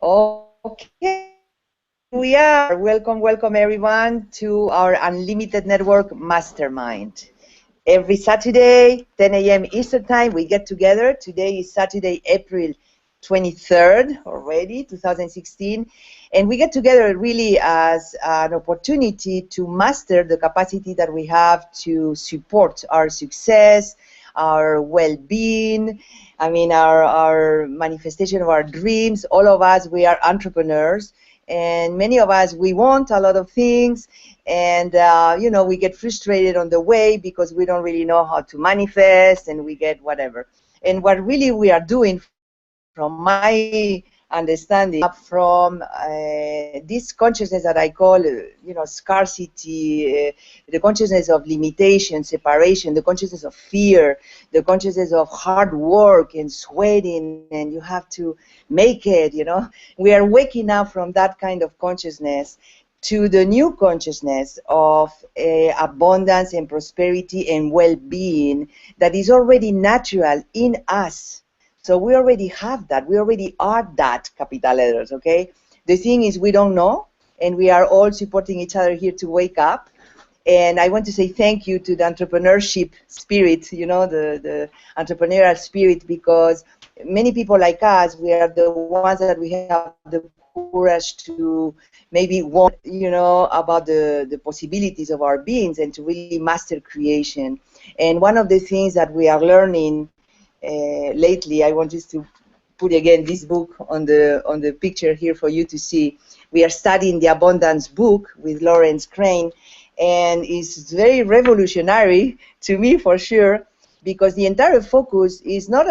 Okay, we are. Welcome everyone to our Unlimited Network Mastermind. Every Saturday, 10 a.m. Eastern Time, we get together. Today is Saturday, April 23rd already, 2016. And we get together really as an opportunity to master the capacity that we have to support our success, our well-being, our manifestation of our dreams. All of us, we are entrepreneurs. And many of us, we want a lot of things. And, we get frustrated on the way because we don't really know how to manifest, and we get whatever. And what really we are doing, from my understanding, from this consciousness that I call, scarcity, the consciousness of limitation, separation, the consciousness of fear, the consciousness of hard work and sweating, and you have to make it, We are waking up from that kind of consciousness to the new consciousness of abundance and prosperity and well-being that is already natural in us. So we already have that. We already are that, capital letters, okay? The thing is we don't know, and we are all supporting each other here to wake up. And I want to say thank you to the entrepreneurship spirit, the entrepreneurial spirit, because many people like us, we are the ones that we have the courage to maybe want, about the possibilities of our beings and to really master creation. And one of the things that we are learning lately, I want just to put again this book on the picture here for you to see. We are studying the Abundance book with Lawrence Crane, and it's very revolutionary to me for sure, because the entire focus is not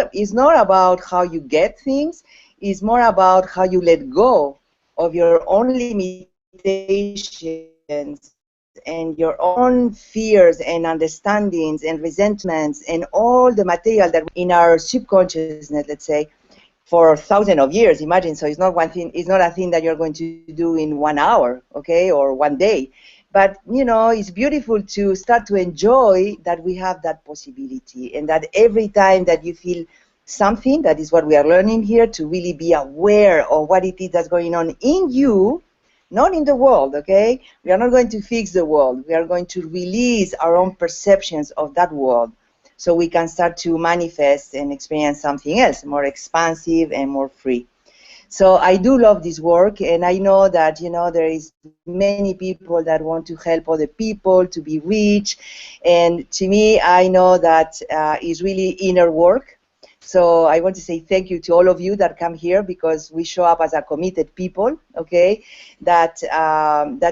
about how you get things, it's more about how you let go of your own limitations and your own fears and understandings and resentments and all the material that in our subconsciousness, let's say, for thousands of years. Imagine, so it's not one thing, it's not a thing that you're going to do in 1 hour, okay, or one day. But, it's beautiful to start to enjoy that we have that possibility, and that every time that you feel something, that is what we are learning here, to really be aware of what it is that's going on in you, not in the world, okay? We are not going to fix the world. We are going to release our own perceptions of that world so we can start to manifest and experience something else, more expansive and more free. So I do love this work, and I know that, there is many people that want to help other people to be rich. And to me, I know that it's really inner work. So I want to say thank you to all of you that come here, because we show up as a committed people, okay, that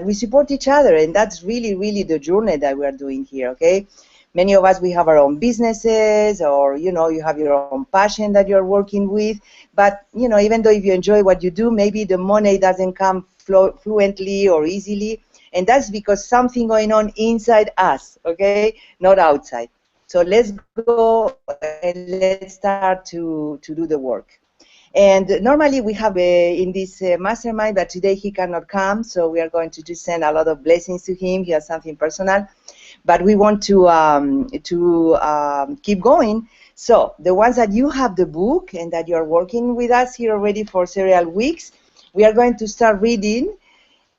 we support each other, and that's really, really the journey that we are doing here, okay? Many of us, we have our own businesses, or, you have your own passion that you're working with, but, even though if you enjoy what you do, maybe the money doesn't come fluently or easily, and that's because something going on inside us, okay, not outside. So let's go and let's start to do the work. And normally we have in this mastermind, but today he cannot come, so we are going to just send a lot of blessings to him. He has something personal, but we want to keep going. So the ones that you have the book and that you are working with us here already for several weeks, we are going to start reading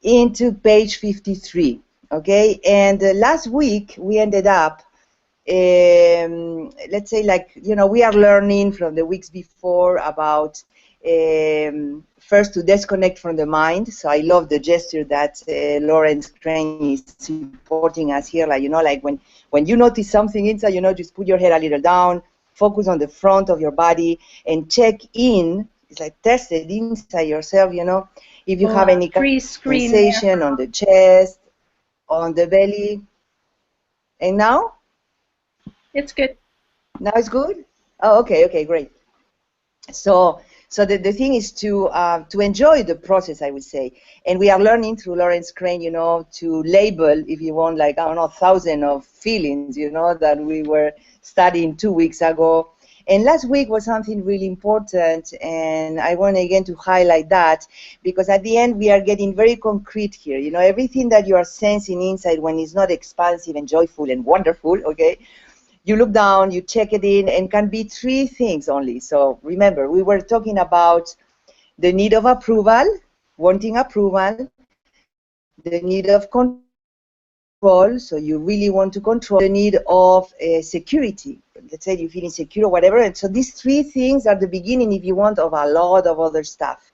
into page 53, okay? And last week we ended up, let's say, we are learning from the weeks before about first to disconnect from the mind. So I love the gesture that Lawrence Crane is supporting us here, like when you notice something inside, just put your head a little down, focus on the front of your body and check in. It's like test it inside yourself, if you have any sensation on the chest, on the belly. And now? It's good. Now it's good? Oh, okay, great. So the thing is to enjoy the process, I would say. And we are learning through Lawrence Crane, to label, if you want, like, I don't know, 1,000 of feelings, that we were studying 2 weeks ago. And last week was something really important, and I want again to highlight that, because at the end we are getting very concrete here. Everything that you are sensing inside when it's not expansive and joyful and wonderful, okay? You look down, you check it in, and can be 3 things only. So remember, we were talking about the need of approval, wanting approval, the need of control, so you really want to control, the need of security. Let's say you feel insecure or whatever. And so these three things are the beginning, if you want, of a lot of other stuff.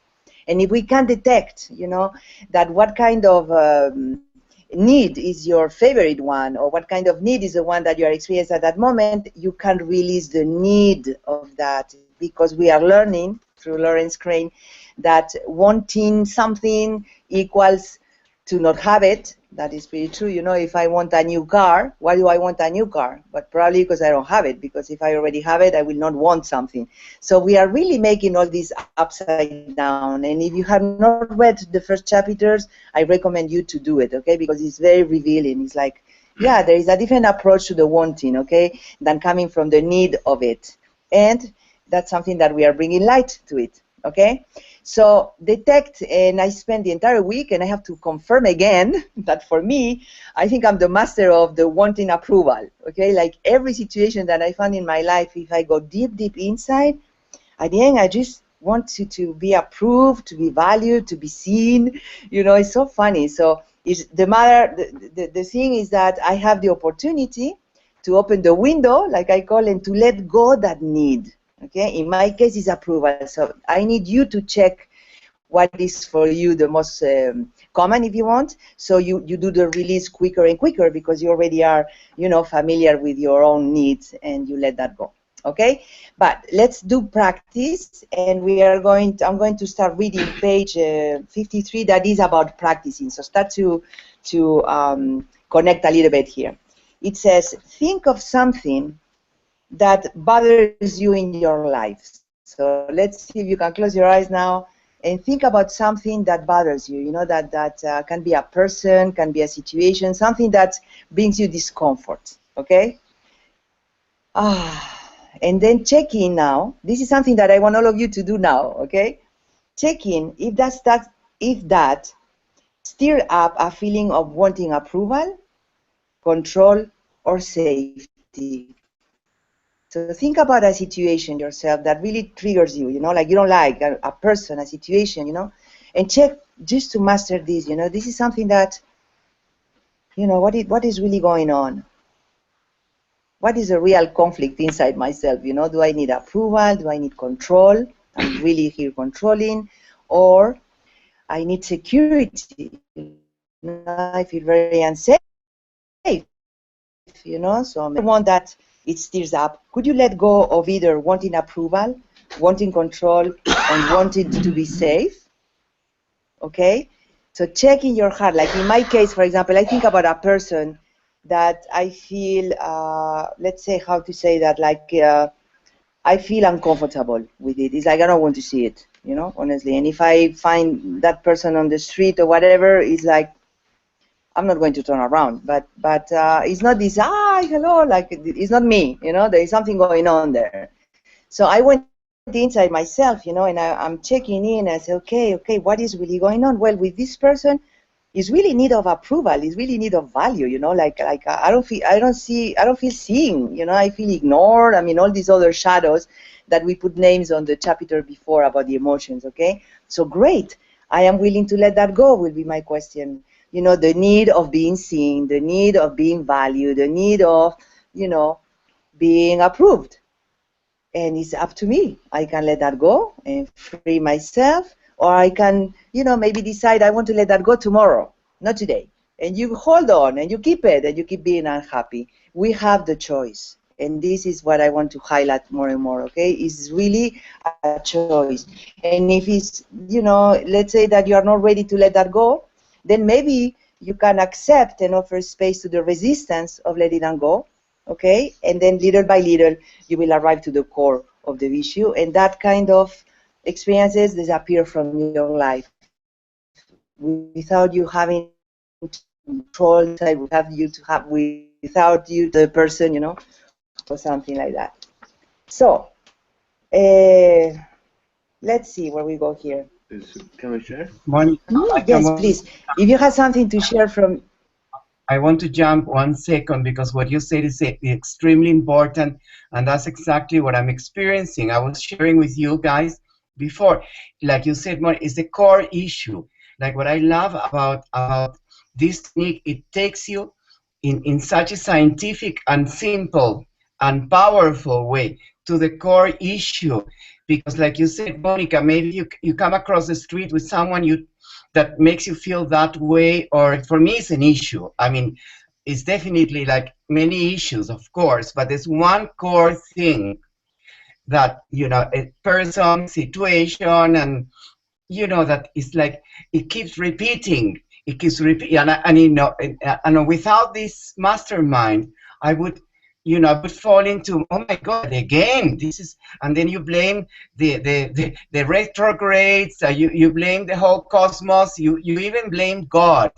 And if we can detect, you know, that what kind of need is your favorite one, or what kind of need is the one that you are experiencing at that moment, you can release the need of that, because we are learning through Lawrence Crane that wanting something equals to not have it. That is pretty true. You know, if I want a new car, why do I want a new car? But probably because I don't have it, because if I already have it, I will not want something. So we are really making all this upside down. And if you have not read the first chapters, I recommend you to do it, okay? Because it's very revealing. It's like, yeah, there is a different approach to the wanting, okay, than coming from the need of it. And that's something that we are bringing light to it, okay? So detect, and I spent the entire week, and I have to confirm again that for me, I think I'm the master of the wanting approval, okay? Like every situation that I found in my life, if I go deep, deep inside, at the end, I just want to be approved, to be valued, to be seen. You know, it's so funny. So it's the matter, the thing is that I have the opportunity to open the window, like I call, and to let go that need. Okay, in my case, it's approval. So I need you to check what is for you the most common, if you want. So you do the release quicker and quicker, because you already are, you know, familiar with your own needs, and you let that go. Okay, but let's do practice, and I'm going to start reading page 53. That is about practicing. So start to connect a little bit here. It says, think of something that bothers you in your life. So let's see if you can close your eyes now and think about something that bothers you. You know, that can be a person, can be a situation, something that brings you discomfort. Okay. And then check in now. This is something that I want all of you to do now. Okay. Check in if that stir up a feeling of wanting approval, control, or safety. So think about a situation yourself that really triggers you, you know, like you don't like a person, a situation, you know, and check just to master this, you know, this is something that, you know, what is really going on? What is a real conflict inside myself, you know? Do I need approval? Do I need control? I'm really here controlling, or I need security. You know, I feel very unsafe, you know, so I want that it stirs up. Could you let go of either wanting approval, wanting control, and wanting to be safe? Okay? So check in your heart. Like in my case, for example, I think about a person that I feel, let's say, how to say that, like I feel uncomfortable with it. It's like I don't want to see it, you know, honestly. And if I find that person on the street or whatever, it's like, I'm not going to turn around, but it's not this, hello, like it's not me, you know, there is something going on there. So I went inside myself, you know, and I'm checking in. I say, okay, what is really going on? Well, with this person, is really in need of approval, is really in need of value, you know, like I don't feel seen, you know, I feel ignored. I mean, all these other shadows that we put names on the chapter before about the emotions, okay? So great, I am willing to let that go, will be my question. You know, the need of being seen, the need of being valued, the need of, you know, being approved. And it's up to me. I can let that go and free myself, or I can, you know, maybe decide I want to let that go tomorrow, not today. And you hold on and you keep it and you keep being unhappy. We have the choice. And this is what I want to highlight more and more, okay? It's really a choice. And if it's, you know, let's say that you are not ready to let that go, then maybe you can accept and offer space to the resistance of letting it go, okay? And then little by little, you will arrive to the core of the issue, and that kind of experiences disappear from your life without you having to control, without you, the person, you know, or something like that. So, let's see where we go here. Can we share? Yes, please. If you have something to share from... I want to jump 1 second, because what you said is extremely important, and that's exactly what I'm experiencing. I was sharing with you guys before. Like you said, more is the core issue. Like what I love about this technique, it takes you in such a scientific and simple and powerful way to the core issue. Because like you said, Monica, maybe you come across the street with someone that makes you feel that way, or for me it's an issue. I mean, it's definitely like many issues, of course, but there's one core thing that, a person, situation, and that it's like it keeps repeating. It keeps repeating, and without this mastermind, I would, I would fall into, oh my God, again, this is, and then you blame the retrogrades, you blame the whole cosmos, you even blame God.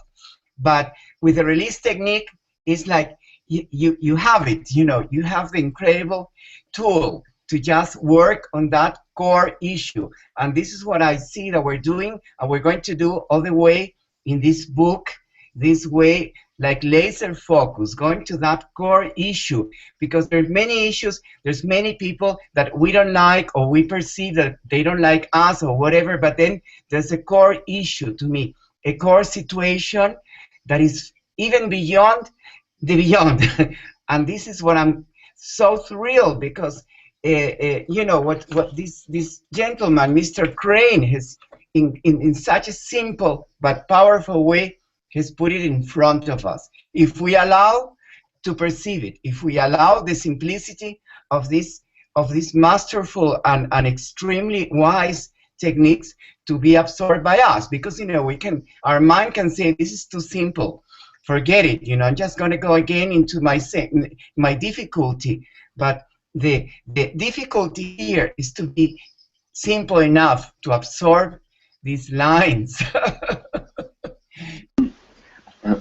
But with the release technique, it's like you have it, you have the incredible tool to just work on that core issue. And this is what I see that we're doing, and we're going to do all the way in this book, this way, like laser focus, going to that core issue, because there's many issues, there's many people that we don't like, or we perceive that they don't like us or whatever, but then there's a core issue to me, a core situation that is even beyond the beyond. And this is what I'm so thrilled, because what this gentleman, Mr. Crane, has in such a simple but powerful way has put it in front of us. If we allow to perceive it, if we allow the simplicity of this masterful and extremely wise techniques to be absorbed by us, because our mind can say, this is too simple, forget it, I'm just going to go again into my difficulty. But the difficulty here is to be simple enough to absorb these lines.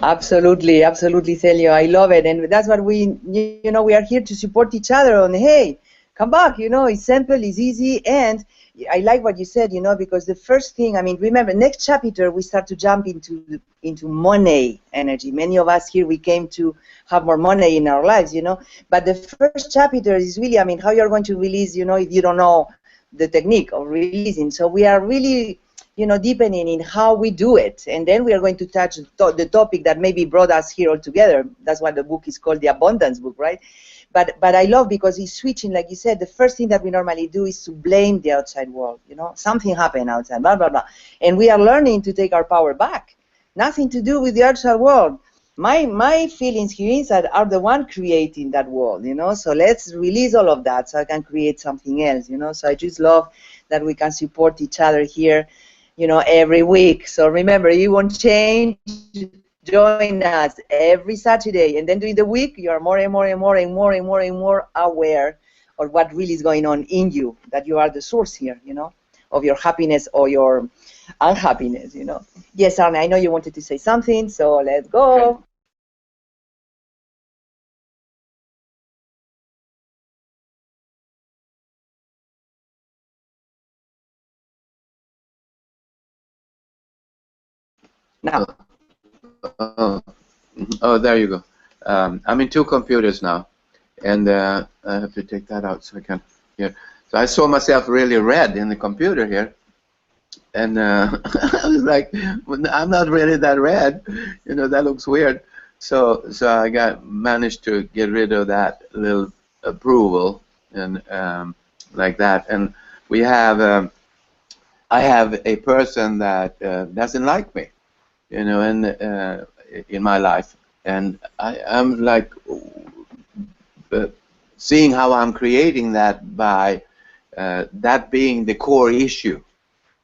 Absolutely, absolutely, Celio. I love it, and that's what we are here to support each other on. Hey, come back, it's simple, it's easy, and I like what you said, because the first thing, I mean, remember, next chapter we start to jump into money energy. Many of us here, we came to have more money in our lives, but the first chapter is really, I mean, how you're going to release, if you don't know the technique of releasing. So we are really, deepening in how we do it, and then we are going to touch the topic that maybe brought us here all together. That's why the book is called the Abundance Book, right? But I love, because he's switching, like you said, the first thing that we normally do is to blame the outside world. Something happened outside, blah, blah, blah. And we are learning to take our power back. Nothing to do with the outside world. My feelings here inside are the one creating that world, So let's release all of that so I can create something else, So I just love that we can support each other here, every week. So remember, you won't change. Join us every Saturday, and then during the week you are more and more and more and more and more and more aware of what really is going on in you, that you are the source here, of your happiness or your unhappiness, Yes, Arne, I know you wanted to say something, so let's go. Now. Oh, there you go. I'm in two computers now, and I have to take that out so I can hear. So I saw myself really red in the computer here, and I was like, I'm not really that red, that looks weird. So I managed to get rid of that little approval and like that. And we have, I have a person that doesn't like me, and in my life, and I'm like seeing how I'm creating that by that being the core issue,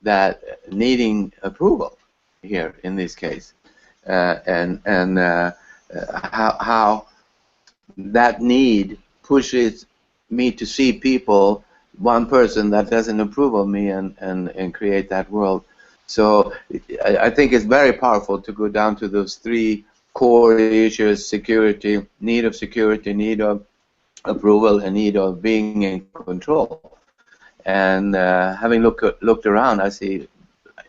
that needing approval here in this case, and how that need pushes me to see people, one person that doesn't approve of me, and create that world. So I think it's very powerful to go down to those three core issues: security, need of approval, and need of being in control. And having looked around, I see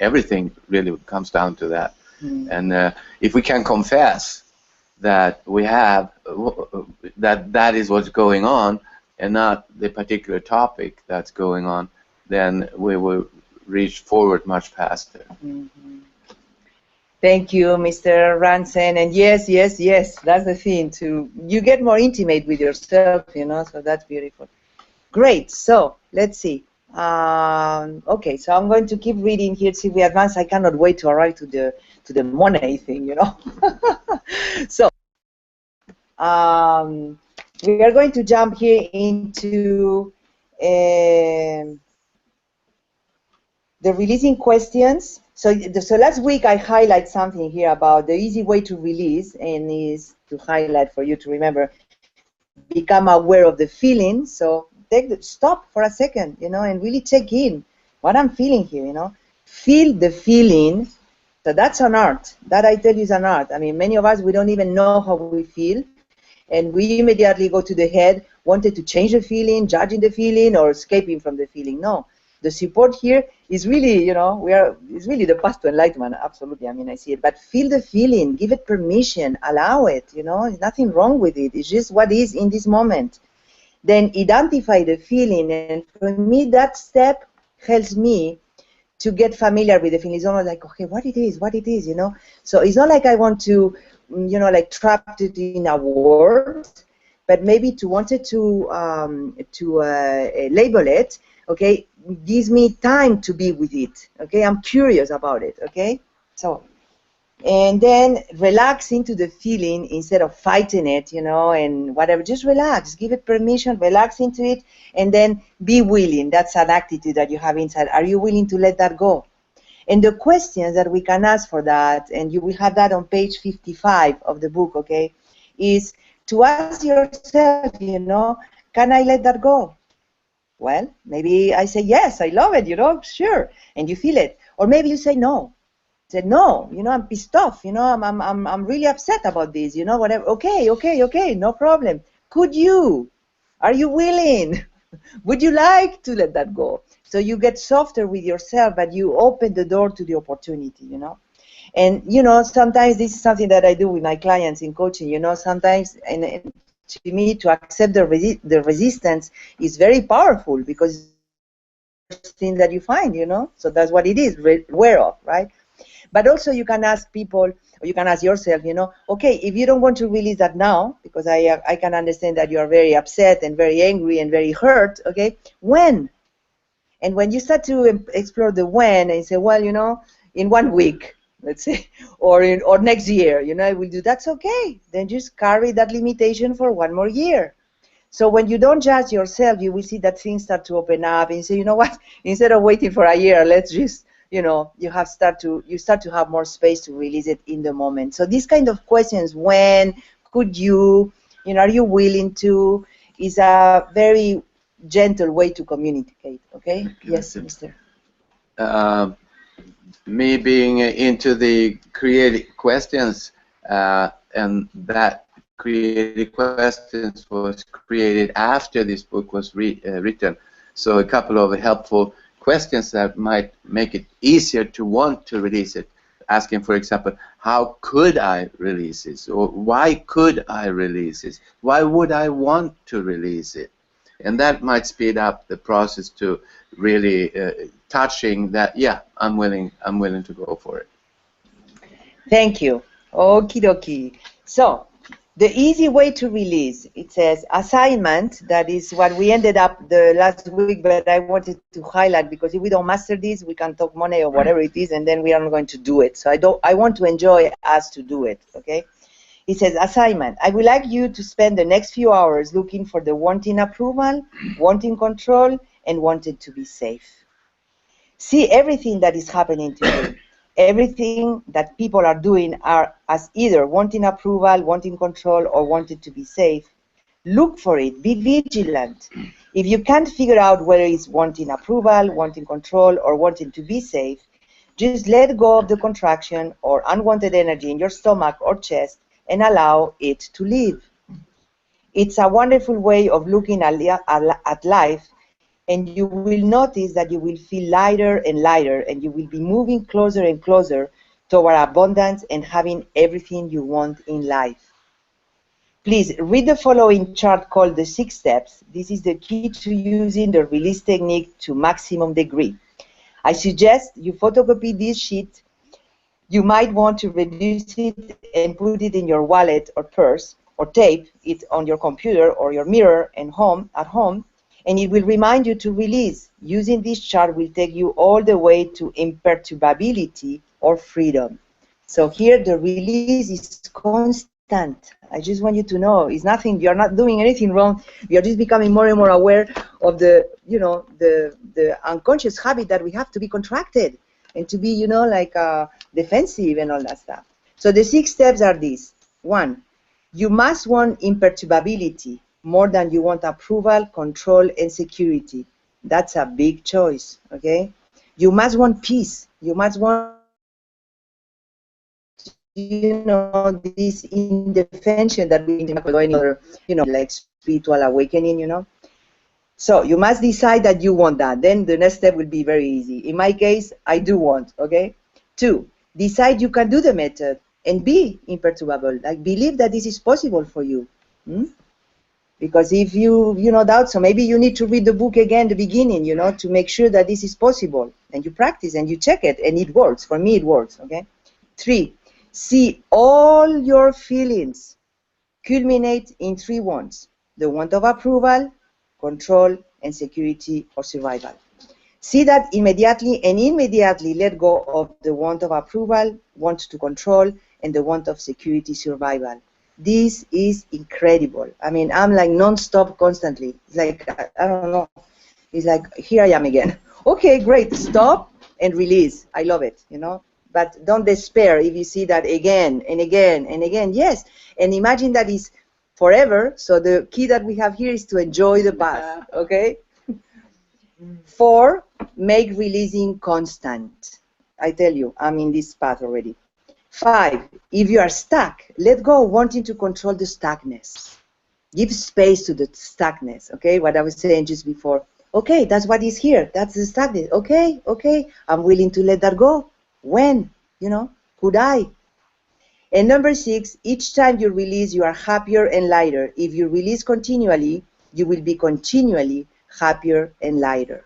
everything really comes down to that. And if we can confess that we have that is what's going on, and not the particular topic that's going on, then we will reach forward much faster. Mm-hmm. Thank you, Mr. Ranson. And yes, yes, yes, that's the thing. You get more intimate with yourself, you know, so that's beautiful. Great. So let's see. Okay, so I'm going to keep reading here. See, we advance. I cannot wait to arrive to the Monet thing, you know. So we are going to jump here into the releasing questions. So last week I highlight something here about the easy way to release, and is to highlight for you to remember, become aware of the feeling. So stop for a second, you know, and really check in what I'm feeling here, you know. Feel the feeling. So that's an art. That, I tell you, is an art. I mean, many of us, we don't even know how we feel, and we immediately go to the head, wanted to change the feeling, judging the feeling, or escaping from the feeling. No. The support here is really, you know, it's really the path to enlightenment, absolutely. I mean, I see it. But feel the feeling, give it permission, allow it, you know, there's nothing wrong with it. It's just what is in this moment. Then identify the feeling, and for me, that step helps me to get familiar with the feeling. It's almost like, okay, what it is, you know. So it's not like I want to, you know, like trap it in a word, but maybe to wanted to label it, okay, gives me time to be with it, okay? I'm curious about it, okay? So, and then relax into the feeling instead of fighting it, you know, and whatever. Just relax, give it permission, relax into it, and then be willing. That's an attitude that you have inside. Are you willing to let that go? And the questions that we can ask for that, and you will have that on page 55 of the book, okay, is to ask yourself, you know, can I let that go? Well, maybe I say, yes, I love it, you know, sure, and you feel it. Or maybe you say no. Said, no, you know, I'm pissed off, you know, I'm really upset about this, you know, whatever. Okay, no problem. Could you? Are you willing? Would you like to let that go? So you get softer with yourself, but you open the door to the opportunity, you know. And, you know, sometimes this is something that I do with my clients in coaching, you know, sometimes, and to me, to accept the resistance is very powerful, because it's the first thing that you find, you know. So that's what it is, aware of, right? But also you can ask people, or you can ask yourself, you know, okay, if you don't want to release that now, because I can understand that you are very upset and very angry and very hurt, okay, when? And when you start to explore the when, and say, well, you know, in 1 week, let's say, or next year, you know, I will do, that's okay. Then just carry that limitation for 1 more year. So when you don't judge yourself, you will see that things start to open up, and you say, you know what, instead of waiting for a year, let's just, you know, you start to have more space to release it in the moment. So these kind of questions, when, could you know, are you willing to, is a very gentle way to communicate, okay? Yes, Mr. Me being into the creative questions, and that creative questions was created after this book was written. So a couple of helpful questions that might make it easier to want to release it. Asking, for example, how could I release this? Or why could I release this? Why would I want to release it? And that might speed up the process to really touching that, yeah, I'm willing to go for it. Thank you. Okie dokie. So, the easy way to release, it says assignment. That is what we ended up the last week, but I wanted to highlight, because if we don't master this, we can talk money or whatever it is, and then we are not going to do it. So I want to enjoy us to do it, okay? It says assignment. I would like you to spend the next few hours looking for the wanting approval, wanting control, and wanting to be safe. See everything that is happening to you. Everything that people are doing are as either wanting approval, wanting control, or wanting to be safe. Look for it. Be vigilant. If you can't figure out whether it's wanting approval, wanting control, or wanting to be safe, just let go of the contraction or unwanted energy in your stomach or chest and allow it to leave. It's a wonderful way of looking at life, and you will notice that you will feel lighter and lighter, and you will be moving closer and closer toward abundance and having everything you want in life. Please read the following chart called the 6 steps. This is the key to using the release technique to maximum degree. I suggest you photocopy this sheet. You might want to reduce it and put it in your wallet or purse, or tape it on your computer or your mirror at home, and it will remind you to release. Using this chart will take you all the way to imperturbability or freedom. So here the release is constant. I just want you to know it's nothing. You're not doing anything wrong. You're just becoming more and more aware of the, the unconscious habit that we have to be contracted and to be, like defensive and all that stuff. So the 6 steps are these. 1, you must want imperturbability more than you want approval, control, and security. That's a big choice, okay? You must want peace. You must want, this indefension that we or any other, like spiritual awakening, So you must decide that you want that. Then the next step will be very easy. In my case, I do want, okay? 2, decide you can do the method and be imperturbable. Like, believe that this is possible for you. Because if you, doubt, so maybe you need to read the book again, the beginning, to make sure that this is possible. And you practice and you check it and it works. For me, it works, okay? 3, see all your feelings culminate in 3 wants: the want of approval, control, and security or survival. See that immediately, and immediately let go of the want of approval, want to control, and the want of security, survival. This is incredible. I mean, I'm like non-stop constantly. It's like, I don't know. It's like, here I am again. Okay, great. Stop and release. I love it, But don't despair if you see that again and again and again. Yes, and imagine that is forever. So the key that we have here is to enjoy the path, okay? 4, make releasing constant. I tell you, I'm in this path already. 5, if you are stuck, let go of wanting to control the stuckness. Give space to the stuckness, okay? What I was saying just before. Okay, that's what is here. That's the stuckness. Okay, I'm willing to let that go. When? Could I? And number 6, each time you release, you are happier and lighter. If you release continually, you will be continually happier and lighter.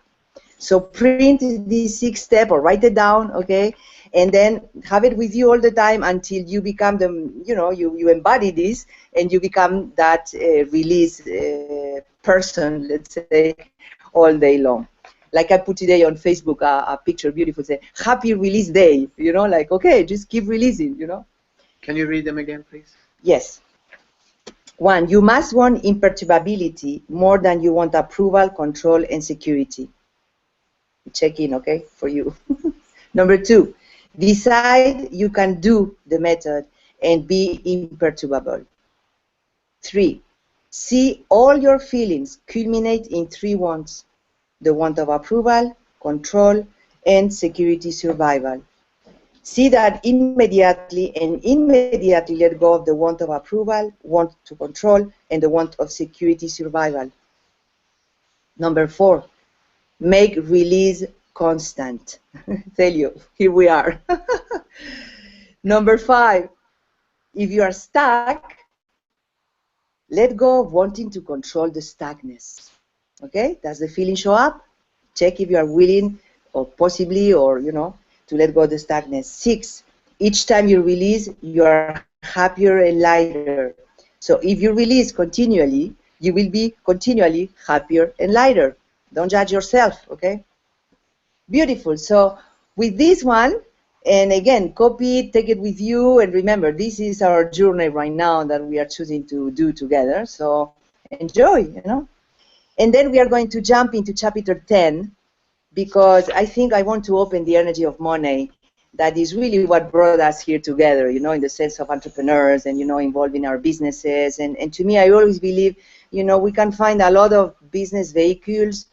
So print this 6 step or write it down, okay? And then have it with you all the time until you become you embody this and you become that release person, let's say, all day long. Like I put today on Facebook a picture, beautiful, say, happy release day, like, okay, just keep releasing, Can you read them again, please? Yes. 1, you must want imperturbability more than you want approval, control, and security. Check in, okay, for you. Number 2, decide you can do the method and be imperturbable. 3, see all your feelings culminate in 3 wants: the want of approval, control, and security, survival. See that immediately and immediately let go of the want of approval, want to control, and the want of security, survival. Number 4, make release constant. Tell you, here we are. Number 5, if you are stuck, let go of wanting to control the stuckness. Okay, does the feeling show up? Check if you are willing or possibly or, to let go of the stuckness. 6, each time you release, you are happier and lighter. So if you release continually, you will be continually happier and lighter. Don't judge yourself, okay? Beautiful. So with this one, and again, copy it, take it with you, and remember, this is our journey right now that we are choosing to do together. So enjoy, And then we are going to jump into chapter 10, because I think I want to open the energy of money. That is really what brought us here together, in the sense of entrepreneurs and, involved in our businesses. And to me, I always believe, we can find a lot of business vehicles,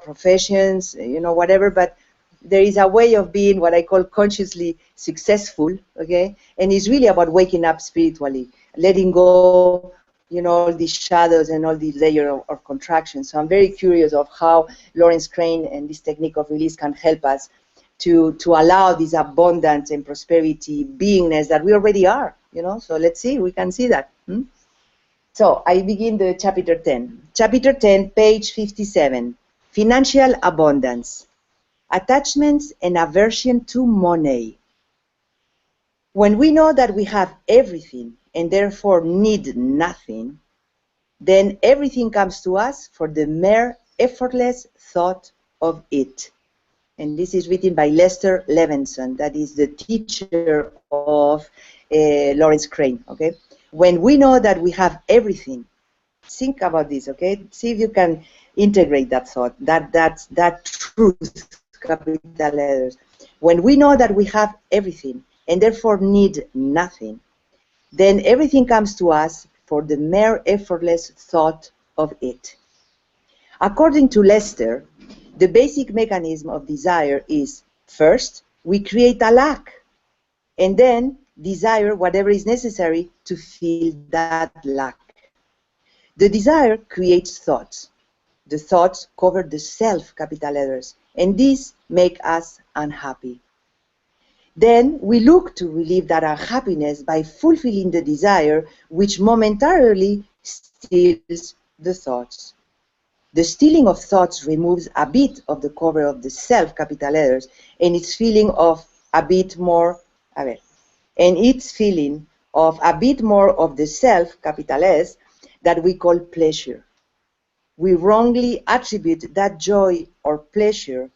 professions, whatever, but there is a way of being what I call consciously successful, okay? And it's really about waking up spiritually, letting go, all these shadows and all these layers of contraction. So I'm very curious of how Lawrence Crane and this technique of release can help us to allow this abundance and prosperity beingness that we already are. you know. So let's see, we can see that. So I begin the chapter 10. Chapter 10, page 57, financial abundance, attachments and aversion to money. When we know that we have everything and therefore need nothing, then everything comes to us for the mere effortless thought of it. And this is written by Lester Levinson, that is the teacher of Lawrence Crane, okay? When we know that we have everything, think about this, okay? See if you can integrate that thought, that truth, capital letters. When we know that we have everything and therefore need nothing, then everything comes to us for the mere effortless thought of it. According to Lester, the basic mechanism of desire is, first, we create a lack, and then desire whatever is necessary to fill that lack. The desire creates thoughts. The thoughts cover the self, capital letters, and these make us unhappy. Then we look to relieve that unhappiness by fulfilling the desire, which momentarily steals the thoughts. The stealing of thoughts removes a bit of the cover of the self, capital letters, and its feeling of a bit more, of the self, capital S, that we call pleasure. We wrongly attribute that joy or pleasure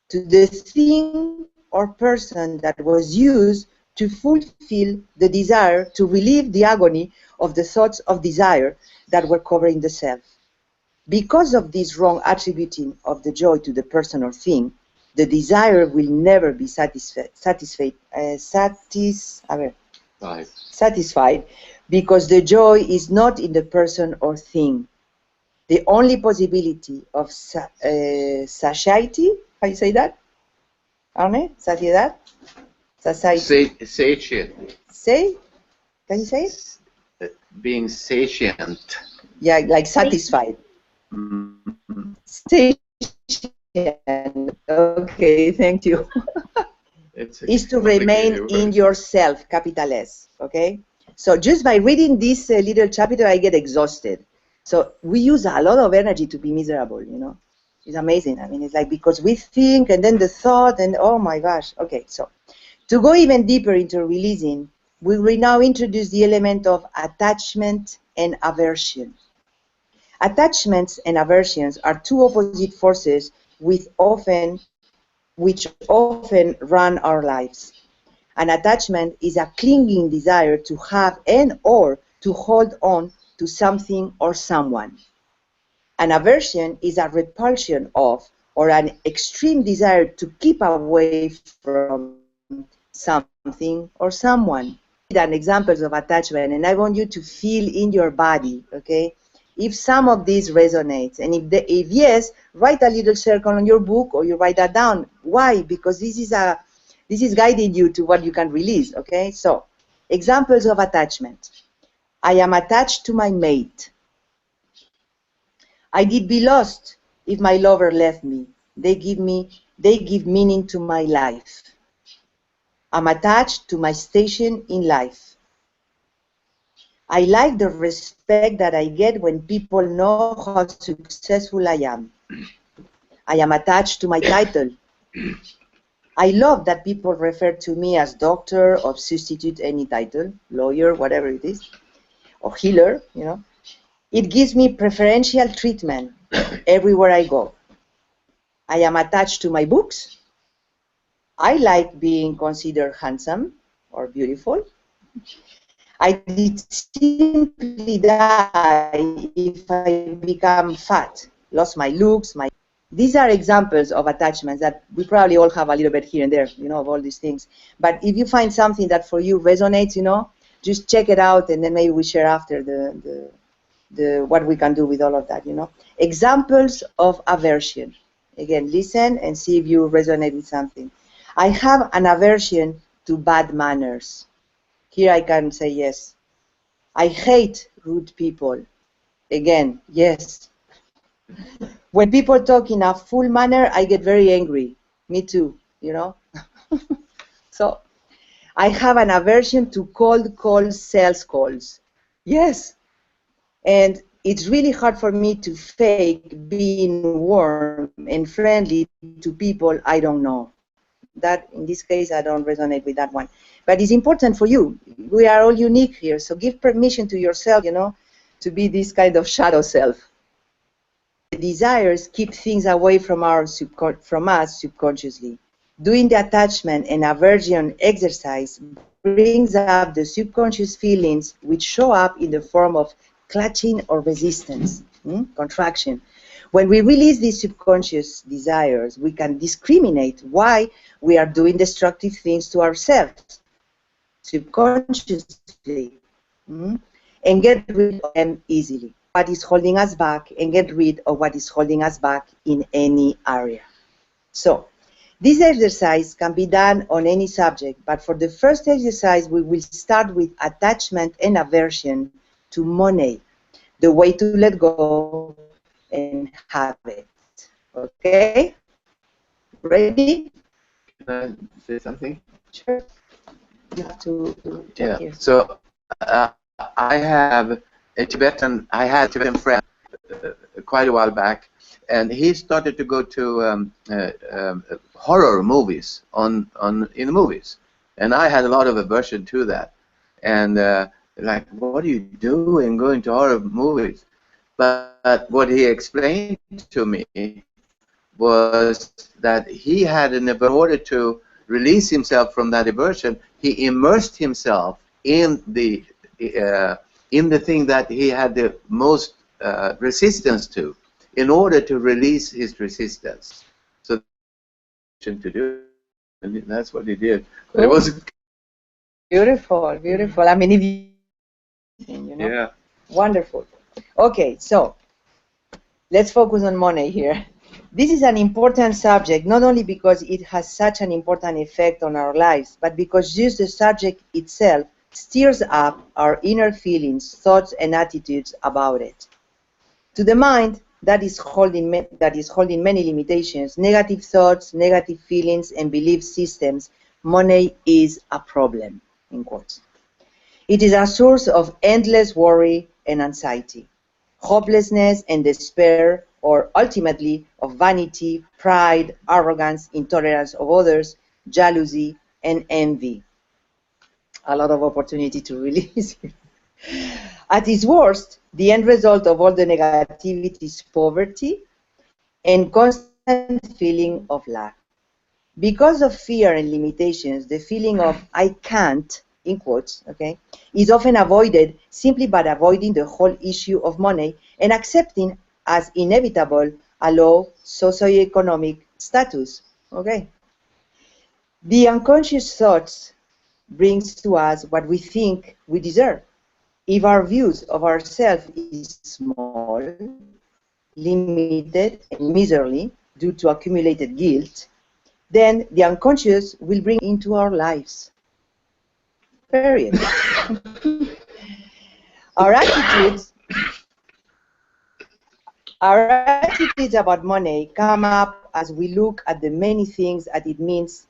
to the thing or person that was used to fulfill the desire, to relieve the agony of the thoughts of desire that were covering the self. Because of this wrong attributing of the joy to the person or thing, the desire will never be satisfied because the joy is not in the person or thing. The only possibility of satiety, how you say that? Arne? Satiedad? Satiety. Say? Can you say it? Being satient. Yeah, like satisfied. Mm-hmm. Satient. Okay, thank you. Is to remain in yourself, capital S, okay? So just by reading this little chapter, I get exhausted. So we use a lot of energy to be miserable, you know? It's amazing. I mean, it's like because we think and then the thought and oh my gosh. Okay, so to go even deeper into releasing, we will now introduce the element of attachment and aversion. Attachments and aversions are two opposite forces which often run our lives. An attachment is a clinging desire to have and or to hold on to something or someone. An aversion is a repulsion of or an extreme desire to keep away from something or someone. And examples of attachment, and I want you to feel in your body, okay? If some of these resonates, and if yes, write a little circle on your book or you write that down. Why? Because this is guiding you to what you can release, okay? So, examples of attachment. I am attached to my mate. I did be lost if my lover left me. They give meaning to my life. I'm attached to my station in life. I like the respect that I get when people know how successful I am. I am attached to my title. I love that people refer to me as doctor or substitute any title, lawyer, whatever it is, or healer, you know. It gives me preferential treatment everywhere I go. I am attached to my books. I like being considered handsome or beautiful. I did simply die if I become fat, lost my looks. These are examples of attachments that we probably all have a little bit here and there, you know, of all these things. But if you find something that for you resonates, you know, just check it out and then maybe we share after the what we can do with all of that, you know. Examples of aversion. Again, listen and see if you resonate with something. I have an aversion to bad manners. Here I can say yes. I hate rude people. Again, yes. When people talk in a full manner, I get very angry. Me too, you know. So I have an aversion to cold call sales calls. Yes. And it's really hard for me to fake being warm and friendly to people I don't know. That, in this case, I don't resonate with that one. But it's important for you. We are all unique here, so give permission to yourself, to be this kind of shadow self. The desires keep things away from us subconsciously. Doing the attachment and aversion exercise brings up the subconscious feelings which show up in the form of clutching or resistance, contraction. When we release these subconscious desires, we can discriminate why we are doing destructive things to ourselves subconsciously, and get rid of them easily. What is holding us back, and get rid of what is holding us back in any area. So, this exercise can be done on any subject, but for the first exercise, we will start with attachment and aversion to money, the way to let go and have it. Okay? Ready? Can I say something? Sure. You have to Yeah. here. So I had a Tibetan friend quite a while back, and he started to go to horror movies in the movies, and I had a lot of aversion to that, and like, what are you doing going to horror movies? But what he explained to me was that he had in order to release himself from that aversion, he immersed himself in the thing that he had the most resistance to, in order to release his resistance. So to do, and that's what he did. But it was beautiful, beautiful. I mean, if yeah. Wonderful. Okay, so let's focus on money here. This is an important subject, not only because it has such an important effect on our lives, but because just the subject itself stirs up our inner feelings, thoughts, and attitudes about it. To the mind that is holding many limitations, negative thoughts, negative feelings, and belief systems, money is a problem, in quotes. It is a source of endless worry and anxiety, hopelessness and despair, or ultimately of vanity, pride, arrogance, intolerance of others, jealousy, and envy. A lot of opportunity to release it. At its worst, the end result of all the negativity is poverty and constant feeling of lack. Because of fear and limitations, the feeling of I can't, in quotes, okay, is often avoided simply by avoiding the whole issue of money and accepting as inevitable a low socioeconomic status. Okay. The unconscious thoughts brings to us what we think we deserve. If our views of ourselves is small, limited, and miserly due to accumulated guilt, then the unconscious will bring into our lives. Period. Our attitudes about money come up as we look at the many things that it means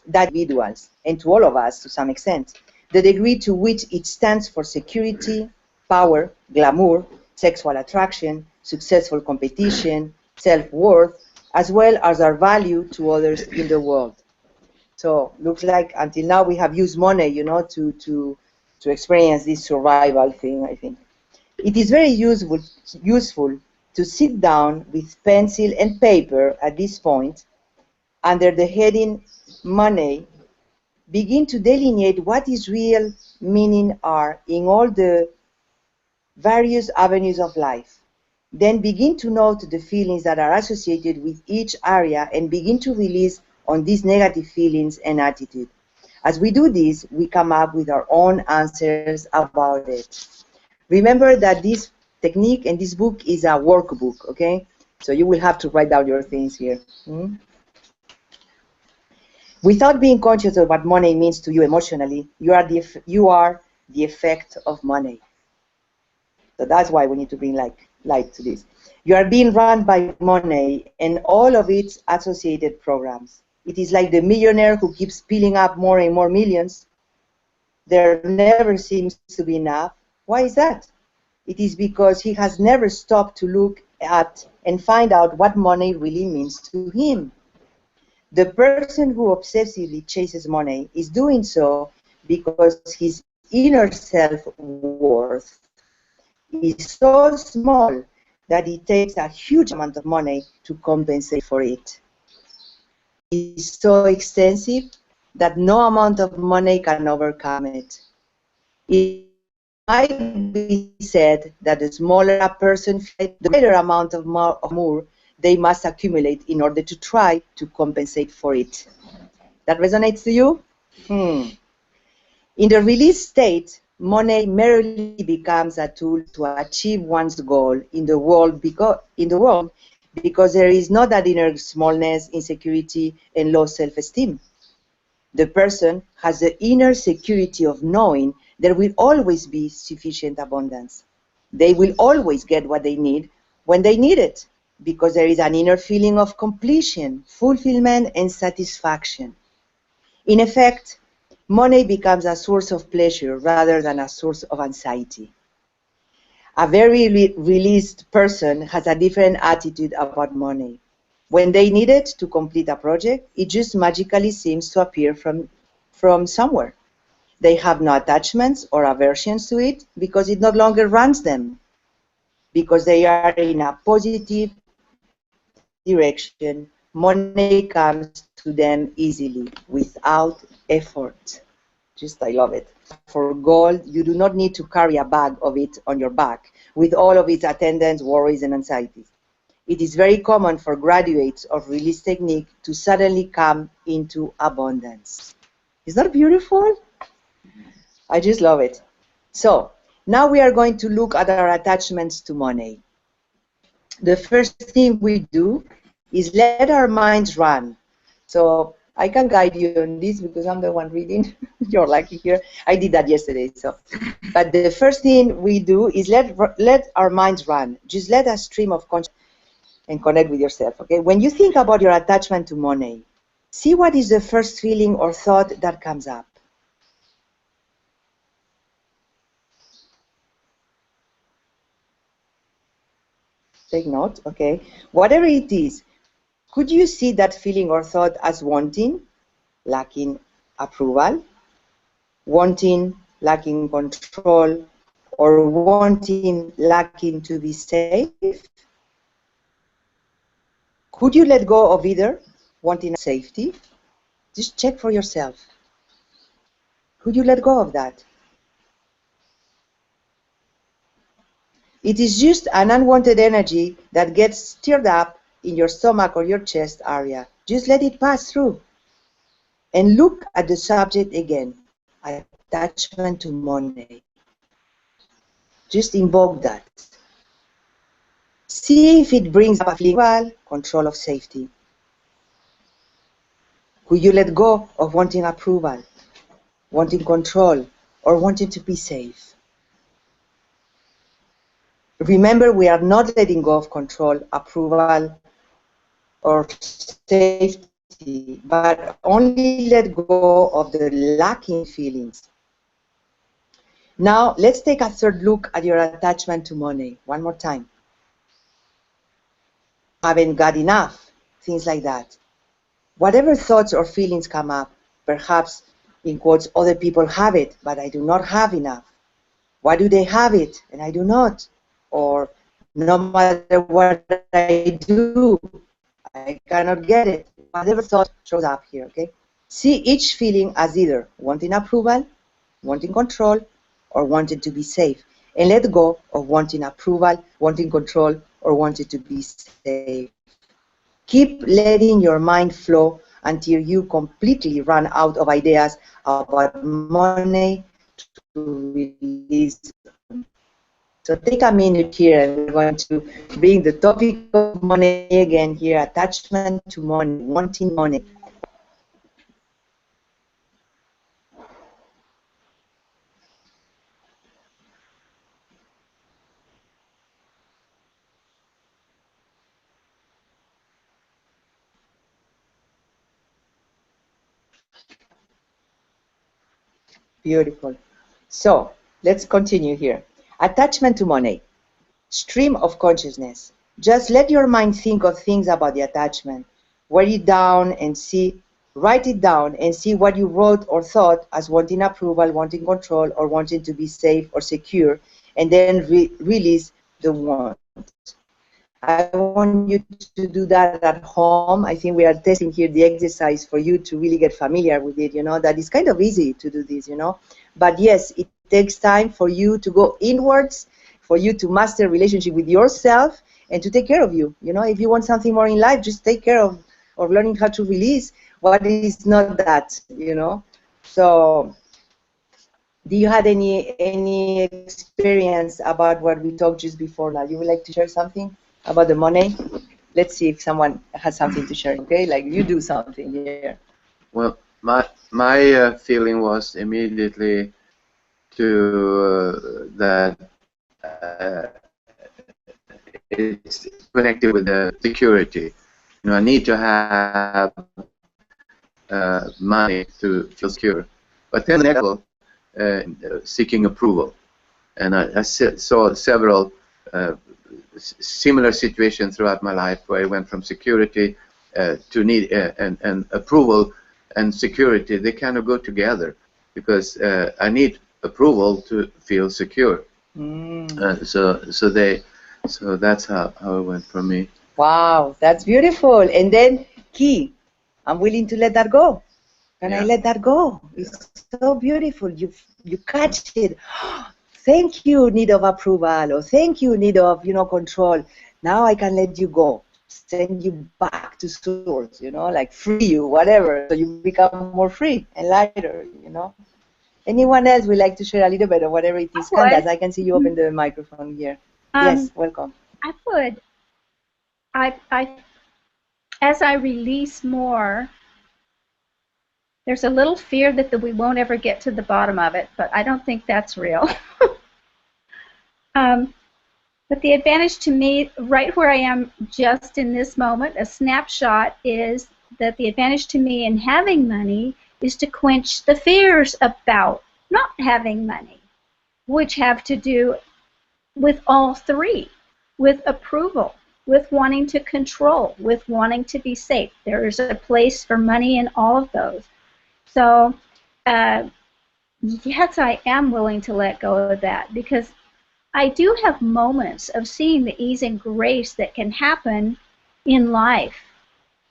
that individuals, and to all of us to some extent, the degree to which it stands for security, power, glamour, sexual attraction, successful competition, self-worth, as well as our value to others in the world. So looks like until now we have used money, to experience this survival thing, I think. It is very useful to sit down with pencil and paper at this point, under the heading money, begin to delineate what its real meaning are in all the various avenues of life. Then begin to note the feelings that are associated with each area and begin to release on these negative feelings and attitude. As we do this, we come up with our own answers about it. Remember that this technique and this book is a workbook, okay? So you will have to write down your things here. Without being conscious of what money means to you emotionally, you are the effect of money. So that's why we need to bring light to this. You are being run by money and all of its associated programs. It is like the millionaire who keeps piling up more and more millions, there never seems to be enough. Why is that? It is because he has never stopped to look at and find out what money really means to him. The person who obsessively chases money is doing so because his inner self-worth is so small that it takes a huge amount of money to compensate for it. It is so extensive that no amount of money can overcome it. It might be said that the smaller a person feels, the greater amount of more they must accumulate in order to try to compensate for it. That resonates to you? In the release state, money merely becomes a tool to achieve one's goal in the world because there is not that inner smallness, insecurity, and low self-esteem. The person has the inner security of knowing there will always be sufficient abundance. They will always get what they need when they need it, because there is an inner feeling of completion, fulfillment, and satisfaction. In effect, money becomes a source of pleasure rather than a source of anxiety. A very released person has a different attitude about money. When they need it to complete a project, it just magically seems to appear from somewhere. They have no attachments or aversions to it because it no longer runs them, because they are in a positive direction. Money comes to them easily, without effort. Just, I love it. For gold, you do not need to carry a bag of it on your back with all of its attendants, worries, and anxieties. It is very common for graduates of release technique to suddenly come into abundance. Is that beautiful? I just love it. So, now we are going to look at our attachments to money. The first thing we do is let our minds run. So I can guide you on this because I'm the one reading. You're lucky here. I did that yesterday. But the first thing we do is let our minds run. Just let a stream of consciousness and connect with yourself. Okay. When you think about your attachment to money, see what is the first feeling or thought that comes up. Take note, okay? Whatever it is, could you see that feeling or thought as wanting, lacking approval, wanting, lacking control, or wanting, lacking to be safe? Could you let go of either, wanting safety? Just check for yourself. Could you let go of that? It is just an unwanted energy that gets stirred up in your stomach or your chest area. Just let it pass through. And look at the subject again, attachment to money. Just invoke that. See if it brings up a feeling of control, of safety. Could you let go of wanting approval, wanting control, or wanting to be safe? Remember, we are not letting go of control, approval, or safety, but only let go of the lacking feelings. Now, let's take a third look at your attachment to money. One more time. Haven't got enough, things like that. Whatever thoughts or feelings come up, perhaps, in quotes, other people have it, but I do not have enough. Why do they have it and I do not? Or no matter what I do, I cannot get it. Whatever thought shows up here, okay? See each feeling as either wanting approval, wanting control, or wanting to be safe. And let go of wanting approval, wanting control, or wanting to be safe. Keep letting your mind flow until you completely run out of ideas about money to release. So take a minute here, and we're going to bring the topic of money again here, attachment to money, wanting money. Beautiful. So let's continue here. Attachment to money. Stream of consciousness. Just let your mind think of things about the attachment. Write it down and see. Write it down and see what you wrote or thought as wanting approval, wanting control, or wanting to be safe or secure, and then release the want. I want you to do that at home. I think we are testing here the exercise for you to really get familiar with it, that it's kind of easy to do this, But yes, it takes time for you to go inwards, for you to master relationship with yourself and to take care of you. If you want something more in life, just take care of learning how to release what is not that, So do you had any experience about what we talked just before now? You would like to share something about the money? Let's see if someone has something to share, okay? Like you do something here. Well, my feeling was immediately to that it's connected with the security. I need to have money to feel secure. But then the next level, seeking approval. And I saw several similar situations throughout my life where I went from security to need and approval and security. They kind of go together because I need approval to feel secure. So that's how it went for me. Wow, that's beautiful. And then key, I'm willing to let that go. Can I let that go? It's so beautiful. You catch it. Thank you, need of approval, or thank you, need of control. Now I can let you go, send you back to source, like free you, whatever. So you become more free and lighter, Anyone else would like to share a little bit of whatever it is? Candace, I can see you open the microphone here. Yes, welcome. I would. As I release more, there's a little fear that we won't ever get to the bottom of it, but I don't think that's real. But the advantage to me, right where I am just in this moment, a snapshot, is that the advantage to me in having money is to quench the fears about not having money, which have to do with all three, with approval, with wanting to control, with wanting to be safe. There is a place for money in all of those. So, yes, I am willing to let go of that because I do have moments of seeing the ease and grace that can happen in life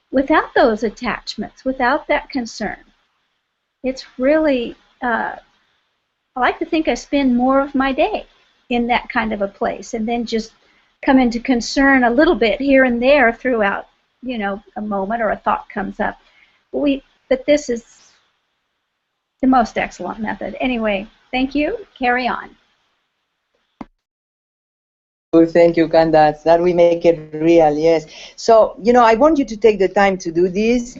without those attachments, without that concern. It's really, I like to think I spend more of my day in that kind of a place and then just come into concern a little bit here and there throughout, a moment or a thought comes up. But this is the most excellent method. Anyway, thank you. Carry on. Thank you, Candace. That we make it real, yes. So, I want you to take the time to do this.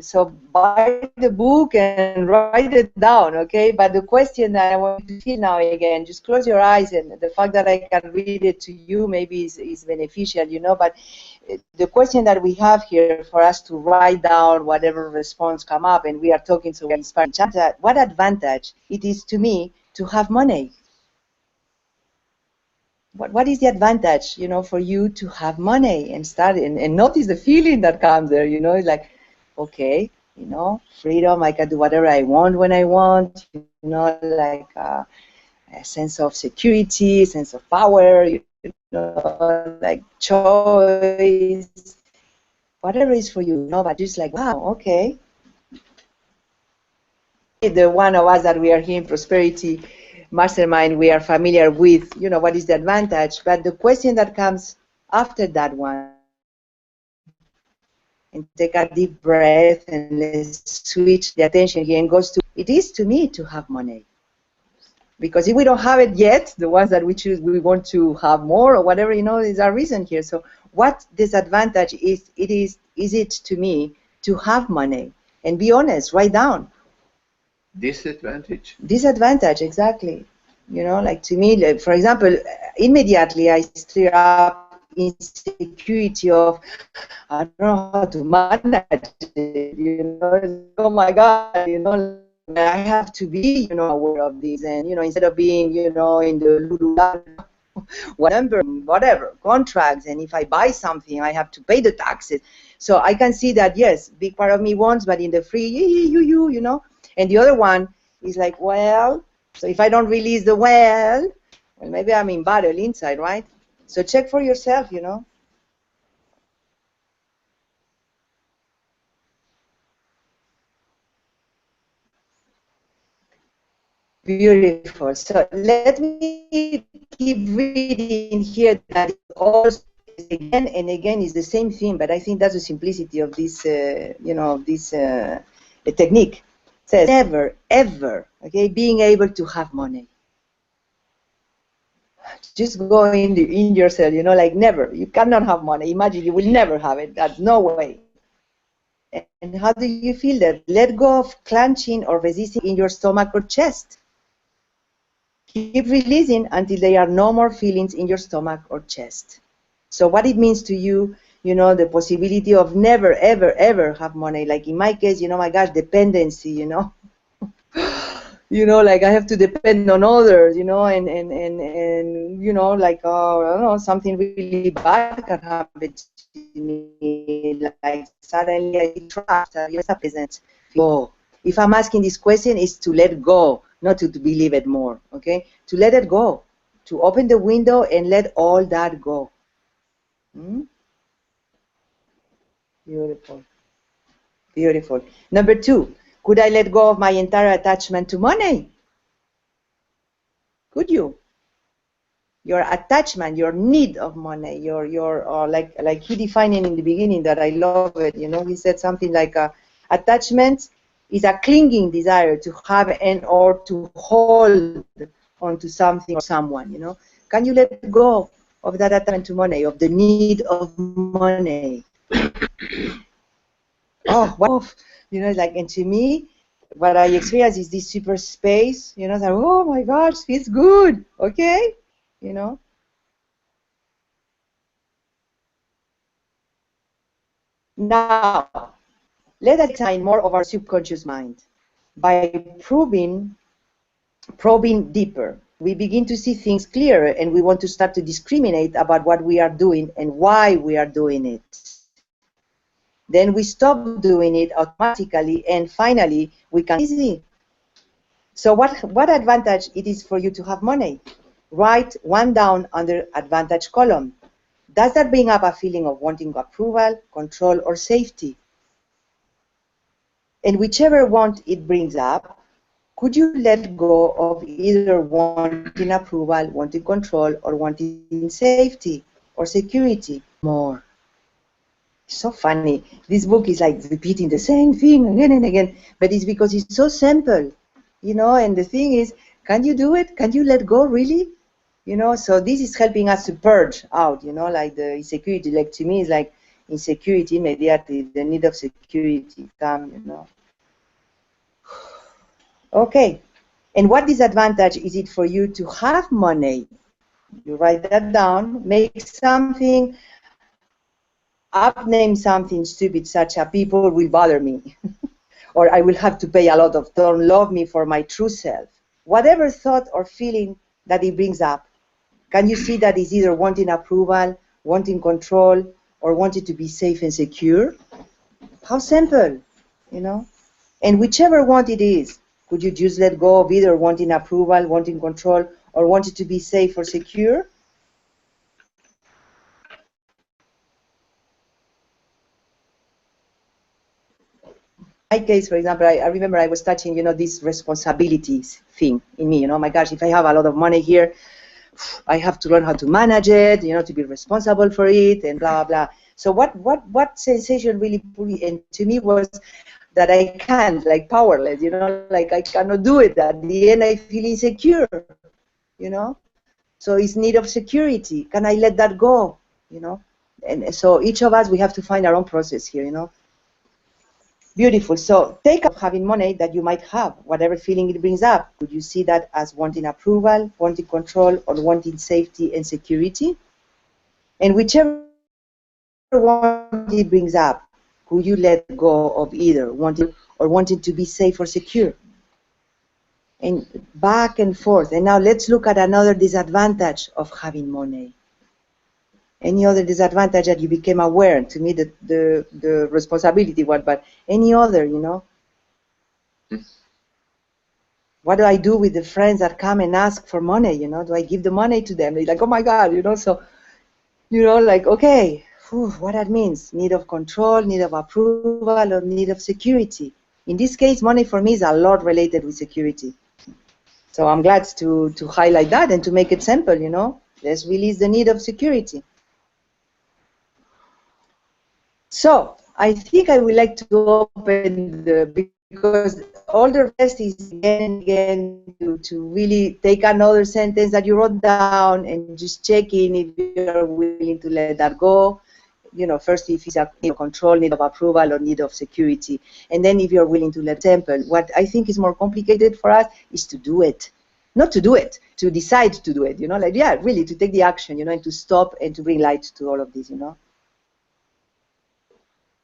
So buy the book and write it down, okay? But the question that I want you to feel now again, just close your eyes, and the fact that I can read it to you maybe is beneficial, But the question that we have here for us to write down whatever response come up, and we are talking so inspiring. What advantage it is to me to have money? What is the advantage, for you to have money and start and notice the feeling that comes there, like, okay, freedom, I can do whatever I want when I want, like a sense of security, sense of power, like choice, whatever is for you, but just like, wow, okay. The one of us that we are here in Prosperity Mastermind, we are familiar with, what is the advantage, but the question that comes after that one, and take a deep breath and let's switch the attention here and goes to, it is to me to have money. Because if we don't have it yet, the ones that we choose, we want to have more or whatever, is our reason here. So what disadvantage is it to me to have money? And be honest, write down. Disadvantage? Disadvantage, exactly. Like to me, like, for example, immediately I stir up insecurity of, I don't know how to manage it, oh my God, I have to be, aware of this, and instead of being, in the Lulu, whatever contracts, and if I buy something, I have to pay the taxes. So I can see that, yes, big part of me wants, but in the free, and the other one is like, well, so if I don't release the well, maybe I'm in battle inside, right? So check for yourself, Beautiful. So let me keep reading here. That is also again and again is the same thing, but I think that's the simplicity of this, technique. It says never, ever, okay, being able to have money. Just go in yourself, like never. You cannot have money. Imagine you will never have it. That's no way. And how do you feel that? Let go of clenching or resisting in your stomach or chest. Keep releasing until there are no more feelings in your stomach or chest. So what it means to you, the possibility of never, ever, ever have money. Like in my case, my gosh, dependency, like I have to depend on others, and like, I don't know, something really bad can happen to me. Like suddenly I trust, present. Go. If I'm asking this question, is to let go, not to believe it more, okay? To let it go, to open the window and let all that go. Beautiful. Beautiful. Number 2, could I let go of my entire attachment to money? Could you? Your attachment, your need of money, your like he defined it in the beginning that I love it, he said something like attachment is a clinging desire to have and or to hold onto something or someone, Can you let go of that attachment to money, of the need of money? Oh, wow. Like, and to me, what I experience is this super space, that, oh my gosh, feels good, okay? Now, let us examine more of our subconscious mind. By probing deeper, we begin to see things clearer, and we want to start to discriminate about what we are doing and why we are doing it. Then we stop doing it automatically, and finally, we can easy. So what advantage it is for you to have money? Write one down under advantage column. Does that bring up a feeling of wanting approval, control, or safety? And whichever want it brings up, could you let go of either wanting approval, wanting control, or wanting safety or security more? So funny. This book is like repeating the same thing again and again, but it's because it's so simple, and the thing is, can you do it? Can you let go really? So this is helping us to purge out, like the insecurity. Like to me, it's like insecurity immediately, the need of security come, Okay, and what disadvantage is it for you to have money? You write that down, make something up, name something stupid such as people will bother me, or I will have to pay a lot of, don't love me for my true self. Whatever thought or feeling that it brings up, can you see that it's either wanting approval, wanting control, or wanting to be safe and secure? How simple, And whichever want it is, could you just let go of either wanting approval, wanting control, or wanting to be safe or secure? In my case, for example, I remember I was touching, this responsibilities thing in me. My gosh, if I have a lot of money here, I have to learn how to manage it, to be responsible for it, and blah blah. So what sensation really put into me was that I can't, like powerless, like I cannot do it. At the end, I feel insecure, So it's need of security. Can I let that go, And so each of us, we have to find our own process here, Beautiful. So take up having money that you might have, whatever feeling it brings up. Could you see that as wanting approval, wanting control, or wanting safety and security? And whichever one it brings up, could you let go of either wanting or wanting to be safe or secure? and back and forth. And now let's look at another disadvantage of having money. Any other disadvantage that you became aware? To me, the responsibility one, but any other, you know? What do I do with the friends that come and ask for money, you know? Do I give the money to them? They're like, oh my God, you know? So, you know, like, okay, what that means? Need of control, need of approval, or need of security. In this case, money for me is a lot related with security. So I'm glad to highlight that and to make it simple, you know? Let's release the need of security. So I think I would like to open because all the rest is again and again to really take another sentence that you wrote down and just check in if you're willing to let that go. You know, first if it's a need of control, need of approval, or need of security. And then if you're willing to let sample. What I think is more complicated for us is to do it. Not to do it, to decide to do it, you know, like, yeah, really, to take the action, you know, and to stop and to bring light to all of this, you know.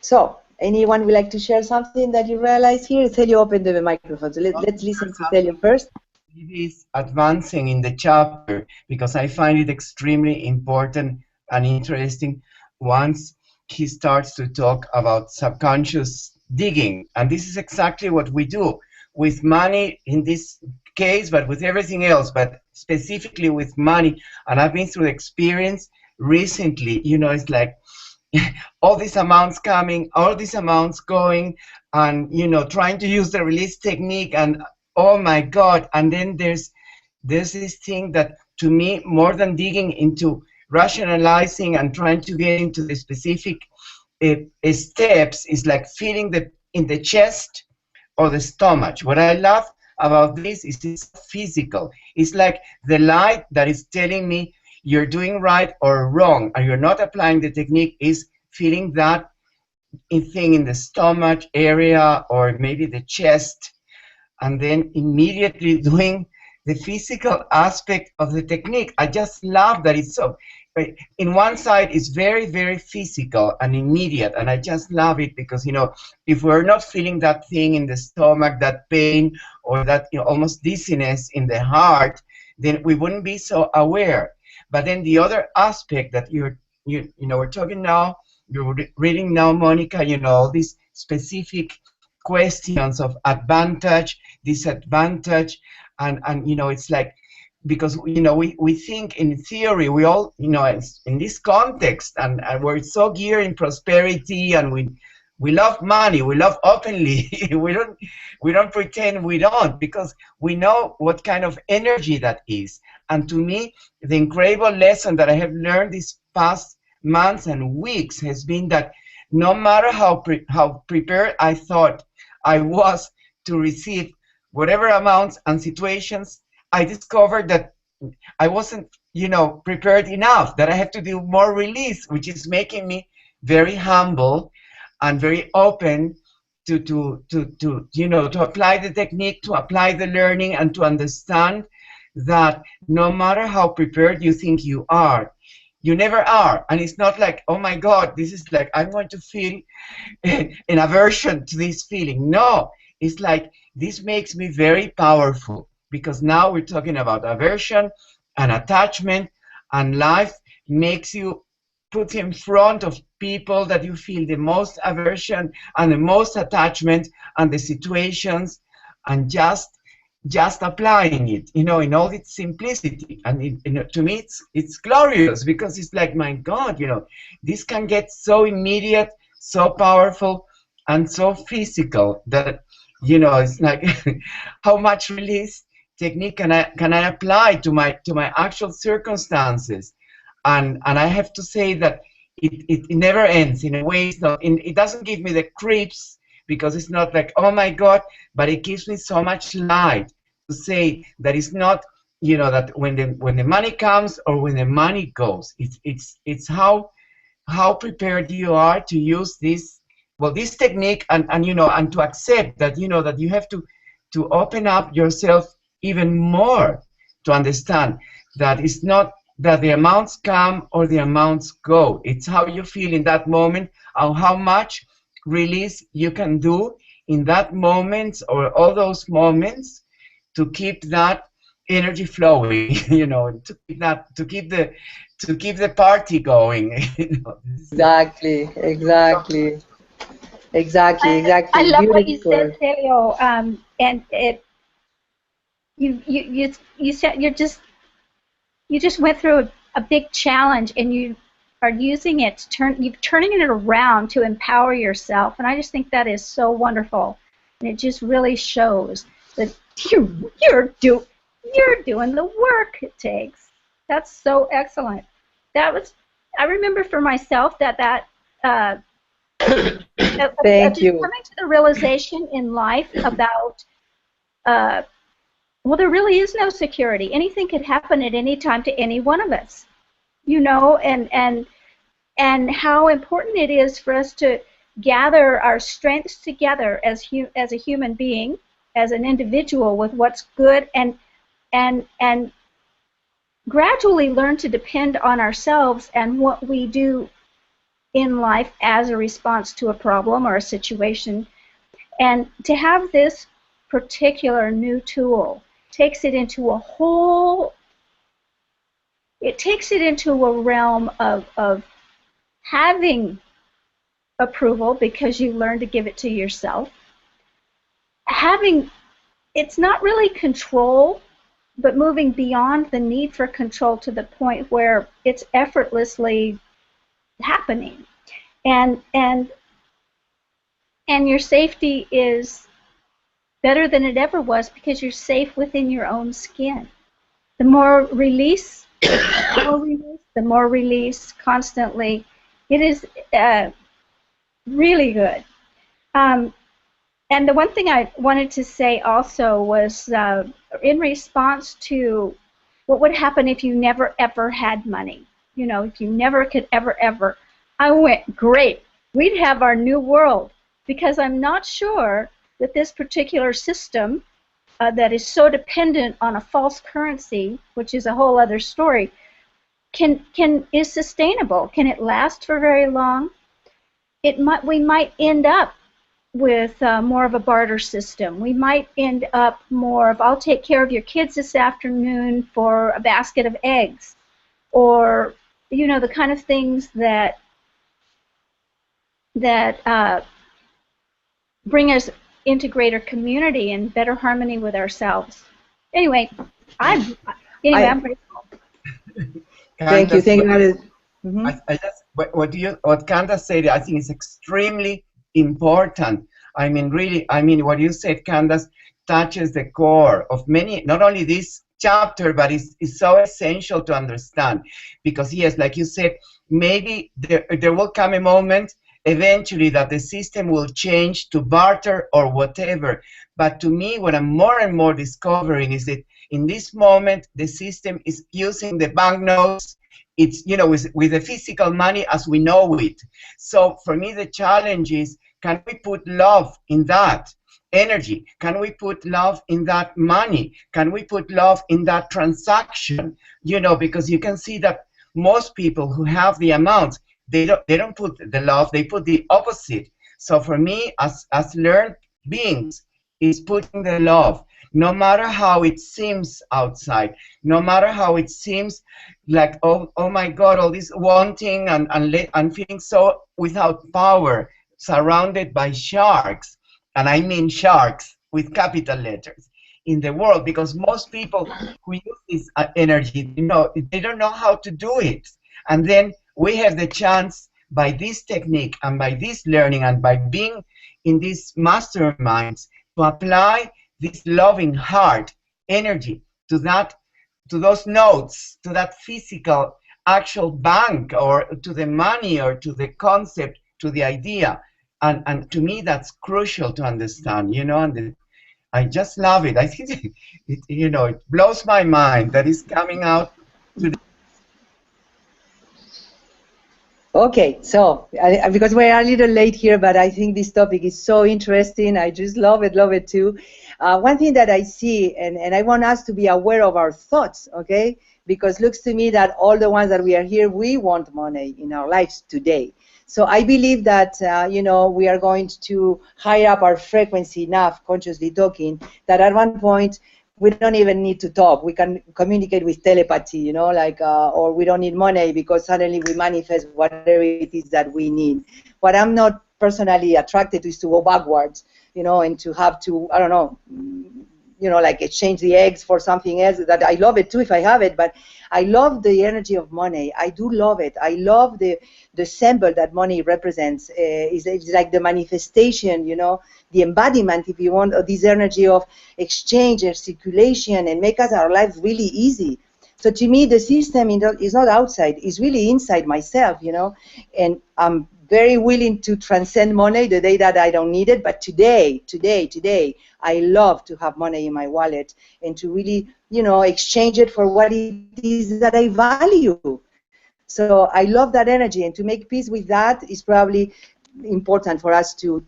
So, anyone would like to share something that you realize here? Celio, open the microphone. So let's listen to Celio first. It is advancing in the chapter because I find it extremely important and interesting once he starts to talk about subconscious digging. And this is exactly what we do with money in this case, but with everything else, but specifically with money. And I've been through the experience recently, you know, it's like, all these amounts coming, all these amounts going, and you know, trying to use the release technique, and oh my God! And then there's this thing that, to me, more than digging into rationalizing and trying to get into the specific steps, is like feeling in the chest or the stomach. What I love about this is it's physical. It's like the light that is telling me you're doing right or wrong, and you're not applying the technique, is feeling that thing in the stomach area or maybe the chest, and then immediately doing the physical aspect of the technique. I just love that it's so, in one side it's very, very physical and immediate, and I just love it because, you know, if we're not feeling that thing in the stomach, that pain, or that, you know, almost dizziness in the heart, then we wouldn't be so aware. But then the other aspect that you know, we're talking now, you're reading now, Monica, you know, all these specific questions of advantage, disadvantage, and you know, it's like, because, you know, we think in theory, we all, you know, in this context, and we're so geared in prosperity, and we love money, we love openly, we don't pretend we don't, because we know what kind of energy that is. And to me, the incredible lesson that I have learned these past months and weeks has been that no matter how prepared I thought I was to receive whatever amounts and situations, I discovered that I wasn't, you know, prepared enough, that I have to do more release, which is making me very humble and very open to you know, to apply the technique, to apply the learning, and to understand that no matter how prepared you think you are, you never are. And it's not like, oh my God, this is like, I'm going to feel an aversion to this feeling. No, it's like, this makes me very powerful, because now we're talking about aversion and attachment, and life makes you put in front of people that you feel the most aversion and the most attachment, and the situations, and just applying it, you know, in all its simplicity. And you know, to me, it's glorious, because it's like, my God, you know, this can get so immediate, so powerful, and so physical that, you know, it's like, how much release technique can I apply to my actual circumstances? And I have to say that it never ends. In a way, it doesn't give me the creeps, because it's not like, oh my God, but it gives me so much light to say that it's not, you know, that when the money comes or when the money goes, it's how prepared you are to use this, well, this technique, and you know, and to accept that, you know, that you have to open up yourself even more, to understand that it's not that the amounts come or the amounts go. It's how you feel in that moment, and how much release you can do in that moment, or all those moments, to keep that energy flowing, you know, to keep the party going. You know. Exactly, exactly, I exactly. love what you said, Beautiful. Theo. And it you said you just went through a big challenge, and you are using it to you're turning it around to empower yourself, and I just think that is so wonderful, and it just really shows that you're doing the work it takes. That's so excellent. That was I remember for myself that uh, Thank just you. coming to the realization in life about uh, well, there really is no security. Anything could happen at any time to any one of us, you know, and how important it is for us to gather our strengths together as a human being, as an individual, with what's good, and gradually learn to depend on ourselves and what we do in life as a response to a problem or a situation. And to have this particular new tool takes it into a whole, it takes it into a realm of having approval because you learn to give it to yourself. Having, it's not really control, but moving beyond the need for control to the point where it's effortlessly happening. And your safety is better than it ever was because you're safe within your own skin. The more release, the more release constantly. It is really good. And the one thing I wanted to say also was in response to what would happen if you never ever had money. You know, if you never could ever. I went, great, we'd have our new world, because I'm not sure that this particular system that is so dependent on a false currency, which is a whole other story, is sustainable. Can it last for very long? We might end up with more of a barter system. We might end up more of, I'll take care of your kids this afternoon for a basket of eggs, or you know, the kind of things that bring us into greater community and better harmony with ourselves. Anyway, I'm grateful. Thank you. Thank you. What Candace said, I think is extremely important. I mean, really, I mean, what you said, Candace, touches the core of many, not only this chapter, but it's so essential to understand. Because yes, like you said, maybe there will come a moment eventually that the system will change to barter or whatever. But to me, what I'm more and more discovering is that in this moment, the system is using the banknotes. It's, you know, with the physical money as we know it. So for me, the challenge is, can we put love in that energy? Can we put love in that money? Can we put love in that transaction? You know, because you can see that most people who have the amounts, they don't put the love, they put the opposite. So for me, as learned beings, is putting the love, no matter how it seems outside, no matter how it seems like, oh my God, all this wanting and feeling so without power, surrounded by sharks, and I mean sharks with capital letters, in the world, because most people who use this energy, you know, they don't know how to do it. And then we have the chance, by this technique and by this learning and by being in these masterminds, to apply this loving heart energy to those notes, to that physical actual bank, or to the money, or to the concept, to the idea. And to me, that's crucial to understand, you know, and I just love it. I think you know, it blows my mind that it's coming out today. Okay, so because we're a little late here, but I think this topic is so interesting. I just love it too. One thing that I see, and I want us to be aware of our thoughts, okay? Because it looks to me that all the ones that we are here, we want money in our lives today. So I believe that, you know, we are going to higher up our frequency enough, consciously talking, that at one point we don't even need to talk. We can communicate with telepathy, you know, like, or we don't need money because suddenly we manifest whatever it is that we need. What I'm not personally attracted to is to go backwards, you know, and to have to, I don't know, you know, like exchange the eggs for something else. That I love it too if I have it, but I love the energy of money. I do love it. I love the symbol that money represents. It's like the manifestation, you know, the embodiment, if you want, of this energy of exchange and circulation, and make us our lives really easy. So to me, the system is not outside; it's really inside myself, you know. And I'm very willing to transcend money the day that I don't need it. But today, I love to have money in my wallet and to really, you know, exchange it for what it is that I value. So I love that energy, and to make peace with that is probably important for us to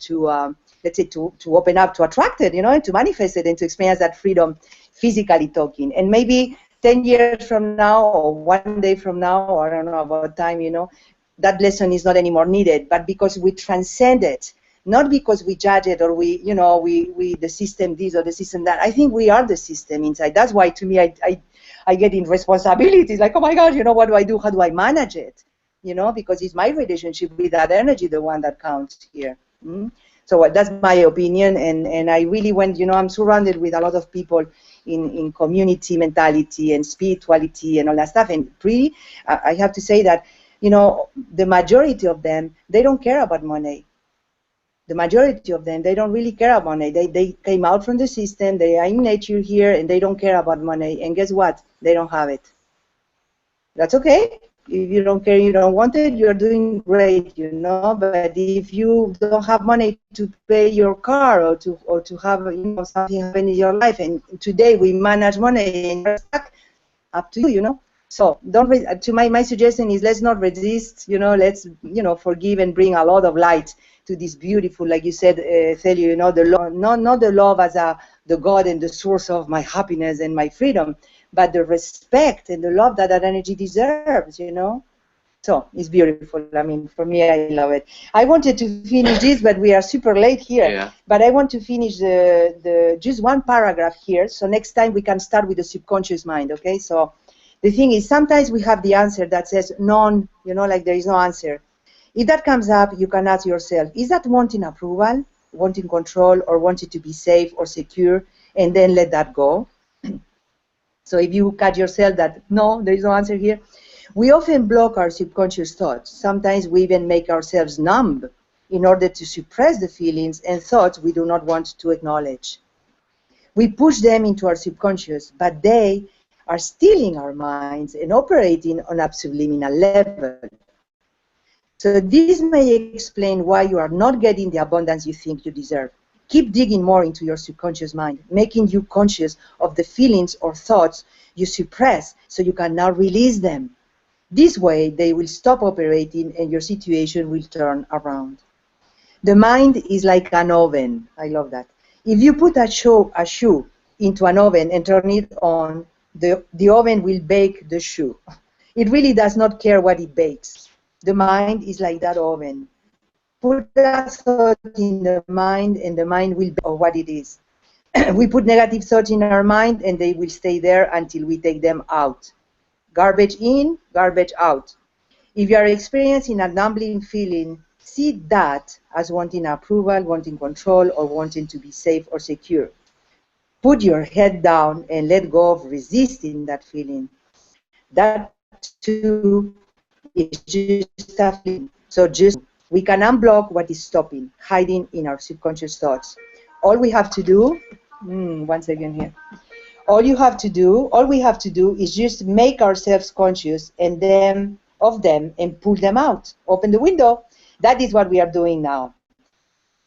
let's say to open up, to attract it, you know, and to manifest it and to experience that freedom physically talking. And maybe 10 years from now or one day from now, or I don't know about time, you know, that lesson is not anymore needed, but because we transcend it, not because we judge it or we, you know, we the system this or the system that. I think we are the system inside. That's why to me I get in responsibilities like, oh my God, you know, what do I do? How do I manage it? You know, because it's my relationship with that energy, the one that counts here. So that's my opinion, and I really went, you know, I'm surrounded with a lot of people in community mentality and spirituality and all that stuff, and really, I have to say that, you know, the majority of them, they don't care about money. The majority of them, they don't really care about money. They came out from the system, they are in nature here, and they don't care about money. And guess what? They don't have it. That's okay. If you don't care, you don't want it, you're doing great, you know. But if you don't have money to pay your car or to have, you know, something happen in your life, and today we manage money and you're stuck, up to you, you know. So don't. To my suggestion is, let's not resist, you know. Let's, you know, forgive and bring a lot of light to this beautiful, like you said, Thelio, you know, the love, not the love as the God and the source of my happiness and my freedom, but the respect and the love that that energy deserves, you know. So it's beautiful. I mean, for me, I love it. I wanted to finish this, but we are super late here. Yeah. But I want to finish just one paragraph here. So next time we can start with the subconscious mind, okay? So the thing is, sometimes we have the answer that says none, you know, like there is no answer. If that comes up, you can ask yourself, is that wanting approval, wanting control, or wanting to be safe or secure, and then let that go? So if you catch yourself that, no, there is no answer here, we often block our subconscious thoughts. Sometimes we even make ourselves numb in order to suppress the feelings and thoughts we do not want to acknowledge. We push them into our subconscious, but they are stealing our minds and operating on a subliminal level. So this may explain why you are not getting the abundance you think you deserve. Keep digging more into your subconscious mind, making you conscious of the feelings or thoughts you suppress so you can now release them. This way, they will stop operating and your situation will turn around. The mind is like an oven. I love that. If you put a shoe into an oven and turn it on, the oven will bake the shoe. It really does not care what it bakes. The mind is like that oven. Put a thought in the mind, and the mind will be what it is. We put negative thoughts in our mind, and they will stay there until we take them out. Garbage in, garbage out. If you are experiencing a numbing feeling, see that as wanting approval, wanting control, or wanting to be safe or secure. Put your head down and let go of resisting that feeling. That too is just a feeling. So we can unblock what is stopping, hiding in our subconscious thoughts. All we have to do, one second here. All we have to do is just make ourselves conscious of them and pull them out. Open the window. That is what we are doing now.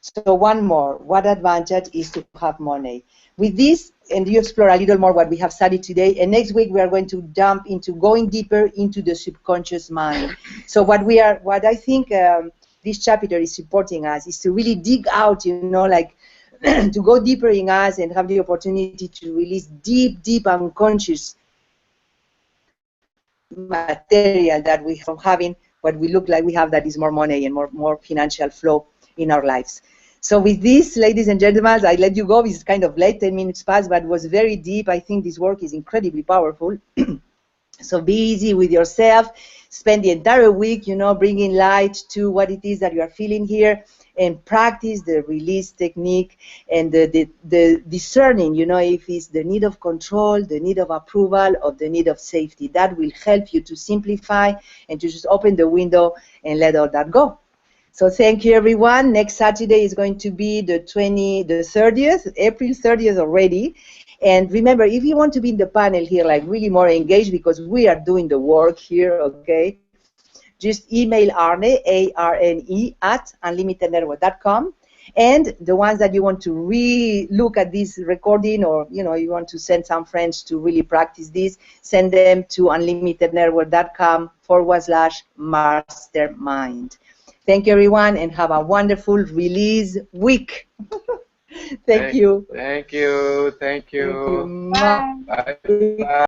So one more, what advantage is to have money? With this, and you explore a little more what we have studied today, and next week we are going to jump into going deeper into the subconscious mind. So what I think this chapter is supporting us is to really dig out, you know, like to go deeper in us and have the opportunity to release deep unconscious material that we have, having what we look like we have, that is more money and more financial flow in our lives. So with this, ladies and gentlemen, I let you go. It's kind of late, 10 minutes past, but it was very deep. I think this work is incredibly powerful. So be easy with yourself. Spend the entire week, bringing light to what it is that you are feeling here, and practice the release technique and the discerning, if it's the need of control, the need of approval, or the need of safety. That will help you to simplify and to just open the window and let all that go. So thank you, everyone. Next Saturday is going to be the 30th, April 30th already. And remember, if you want to be in the panel here, like really more engaged, because we are doing the work here, okay, just email Arne, A-R-N-E, @unlimitednetwork.com. And the ones that you want to re-look at this recording, or you want to send some friends to really practice this, send them to unlimitednetwork.com/mastermind. Thank you, everyone, and have a wonderful release week. Thank you. Thank you. Thank you. Thank you. Bye. Bye. Bye.